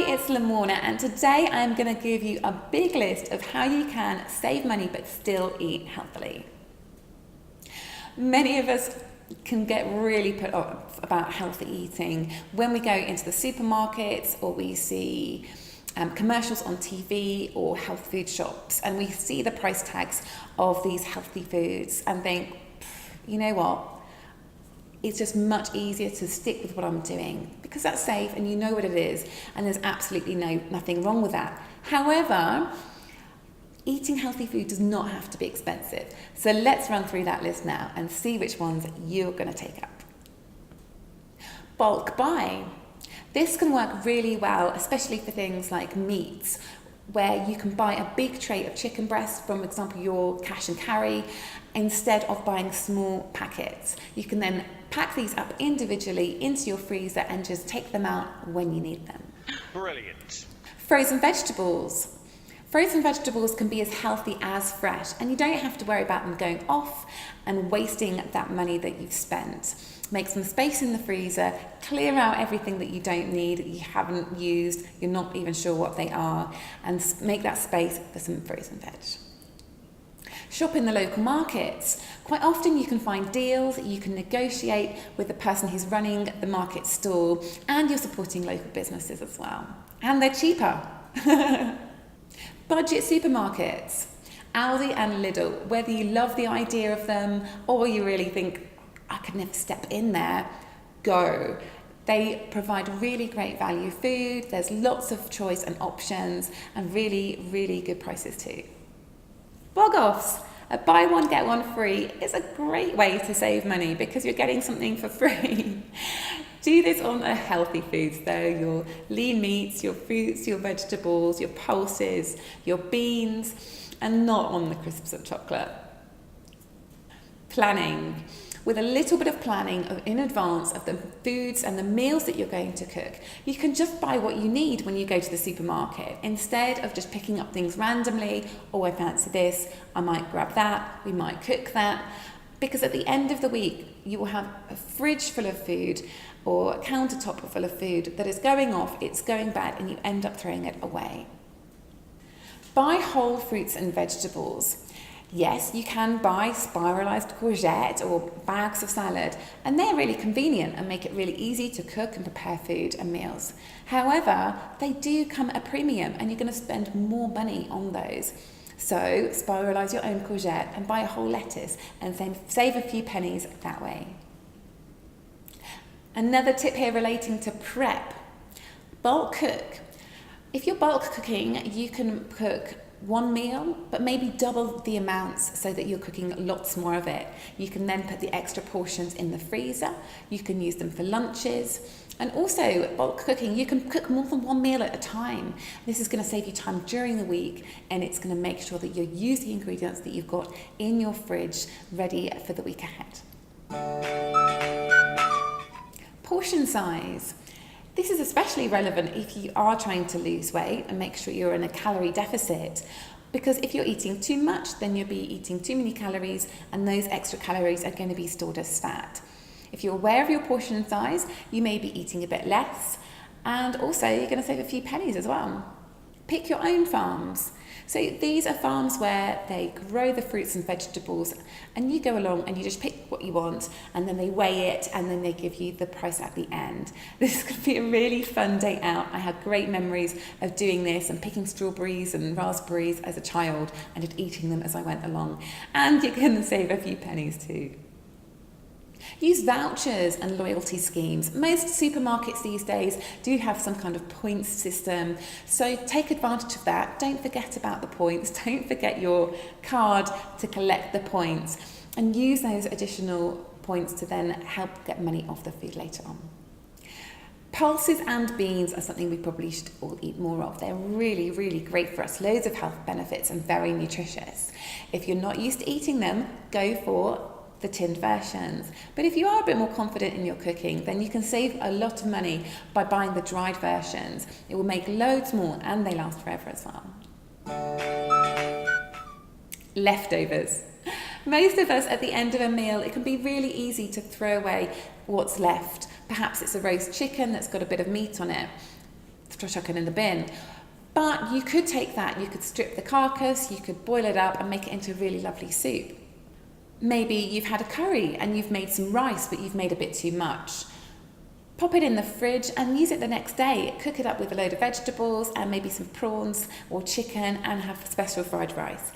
Hi, it's Lamorna, and today I'm going to give you a big list of how you can save money but still eat healthily. Many of us can get really put off about healthy eating when we go into the supermarkets or we see commercials on TV or health food shops, and we see the price tags of these healthy foods and think, you know what? It's just much easier to stick with what I'm doing because that's safe and you know what it is, and there's absolutely nothing wrong with that. However, eating healthy food does not have to be expensive. So let's run through that list now and see which ones you're going to take up. Bulk buy. This can work really well, especially for things like meats, where you can buy a big tray of chicken breast from, for example, your cash and carry, instead of buying small packets. You can then pack these up individually into your freezer and just take them out when you need them. Brilliant. Frozen vegetables. Frozen vegetables can be as healthy as fresh, and you don't have to worry about them going off and wasting that money that you've spent. Make some space in the freezer, clear out everything that you don't need, that you haven't used, you're not even sure what they are, and make that space for some frozen veg. Shop in the local markets. Quite often you can find deals, you can negotiate with the person who's running the market stall, and you're supporting local businesses as well. And they're cheaper. Budget supermarkets. Aldi and Lidl, whether you love the idea of them or you really think, I could never step in there, go. They provide really great value food, there's lots of choice and options, and really, really good prices too. Bog-offs. A buy one, get one free is a great way to save money because you're getting something for free. Do this on a healthy foods though, your lean meats, your fruits, your vegetables, your pulses, your beans, and not on the crisps of chocolate. Planning. With a little bit of planning in advance of the foods and the meals that you're going to cook, you can just buy what you need when you go to the supermarket instead of just picking up things randomly. Oh, I fancy this, I might grab that, we might cook that. Because at the end of the week, you will have a fridge full of food or a countertop full of food that is going off, it's going bad, and you end up throwing it away. Buy whole fruits and vegetables. Yes, you can buy spiralized courgette or bags of salad, and they're really convenient and make it really easy to cook and prepare food and meals. However, they do come at a premium and you're going to spend more money on those. So spiralize your own courgette and buy a whole lettuce and then save a few pennies that way. Another tip here relating to prep. Bulk cook. If you're bulk cooking, you can cook one meal, but maybe double the amounts so that you're cooking lots more of it. You can then put the extra portions in the freezer. You can use them for lunches. And also, bulk cooking, you can cook more than one meal at a time. This is going to save you time during the week, and it's going to make sure that you're using the ingredients that you've got in your fridge ready for the week ahead. Portion size. This is especially relevant if you are trying to lose weight and make sure you're in a calorie deficit, because if you're eating too much, then you'll be eating too many calories, and those extra calories are going to be stored as fat. If you're aware of your portion size, you may be eating a bit less, and also you're going to save a few pennies as well. Pick your own farms. So these are farms where they grow the fruits and vegetables, and you go along and you just pick what you want, and then they weigh it, and then they give you the price at the end. This could be a really fun day out. I had great memories of doing this and picking strawberries and raspberries as a child and just eating them as I went along. And you can save a few pennies too. Use vouchers and loyalty schemes. Most supermarkets these days do have some kind of points system, so take advantage of that. Don't forget about the points. Don't forget your card to collect the points, and use those additional points to then help get money off the food later on. Pulses and beans are something we probably should all eat more of. They're really, really great for us. Loads of health benefits and very nutritious. If you're not used to eating them, go for the tinned versions. But if you are a bit more confident in your cooking, then you can save a lot of money by buying the dried versions. It will make loads more, and they last forever as well. Leftovers. Most of us at the end of a meal, it can be really easy to throw away what's left. Perhaps it's a roast chicken that's got a bit of meat on it. chuck it in the bin. But you could take that, you could strip the carcass, you could boil it up and make it into a really lovely soup. Maybe you've had a curry and you've made some rice, but you've made a bit too much. Pop it in the fridge and use it the next day. Cook it up with a load of vegetables and maybe some prawns or chicken and have special fried rice.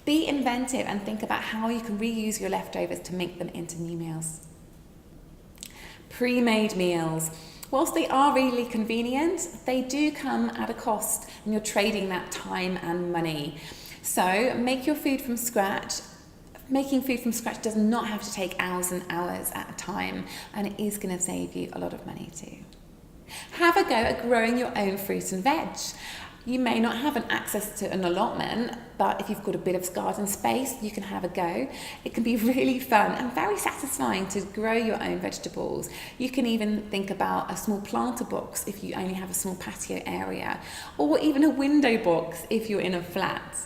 Be inventive and think about how you can reuse your leftovers to make them into new meals. Pre-made meals. Whilst they are really convenient, they do come at a cost and you're trading that time and money. So make your food from scratch. Making food from scratch does not have to take hours and hours at a time, and it is going to save you a lot of money too. Have a go at growing your own fruit and veg. You may not have access to an allotment, but if you've got a bit of garden space, you can have a go. It can be really fun and very satisfying to grow your own vegetables. You can even think about a small planter box if you only have a small patio area, or even a window box if you're in a flat.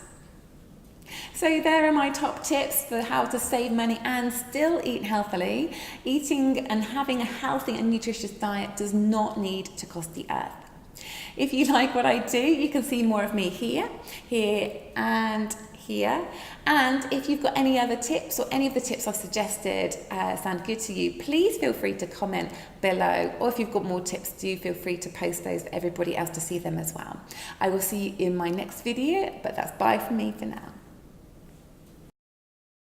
So there are my top tips for how to save money and still eat healthily. Eating and having a healthy and nutritious diet does not need to cost the earth. If you like what I do, you can see more of me here, and here. And if you've got any other tips or any of the tips I've suggested sound good to you, please feel free to comment below. Or if you've got more tips, do feel free to post those for everybody else to see them as well. I will see you in my next video, but that's bye from me for now.